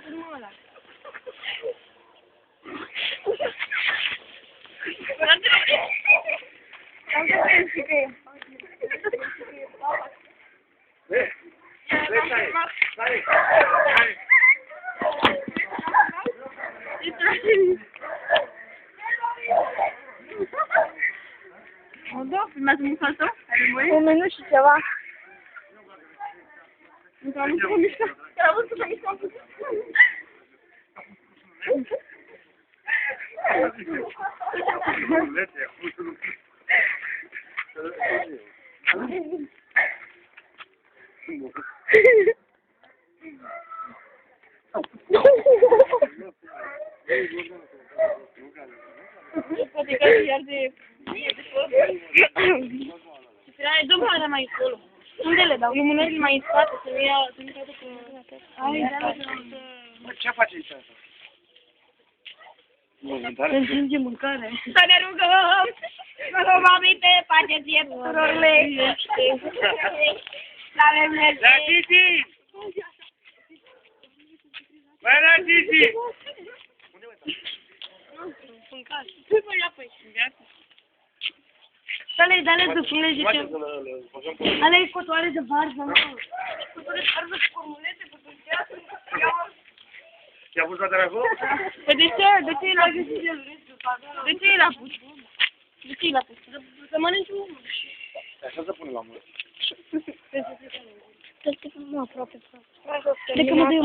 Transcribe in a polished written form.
a pus mâna ăla. Am să vezi și că e. Da, filmează musa tău? Un minut și ceva. Încă nu s-a mișcat. Am văzut că s-a mișcat puțin. Poate că iar de... Dă-mi pana mai acolo. Unde le dau? Lumânările mai în spate, să nu ia... Să nu cadă cu... Ai, da, Mă, ce faci aici asta? Să încinge mâncare. Să ne rugăm! Să rog, aminte, faceți-e tuturorile! L-avem merge! La Titi! Băi, la Titi! În casă. Pui la păi. Dale de fune, zice. Ale cotoare de varză, mă. Cotoare de varză cu formulete, cu tuteasă. Te-a pus la acolo? Păi de ce? De ce l-a găsit el? De ce l-a pus? De ce l-a pus? Să mănânci unul. Așa se pune la mână. Să te pun aproape. Cred că mă dă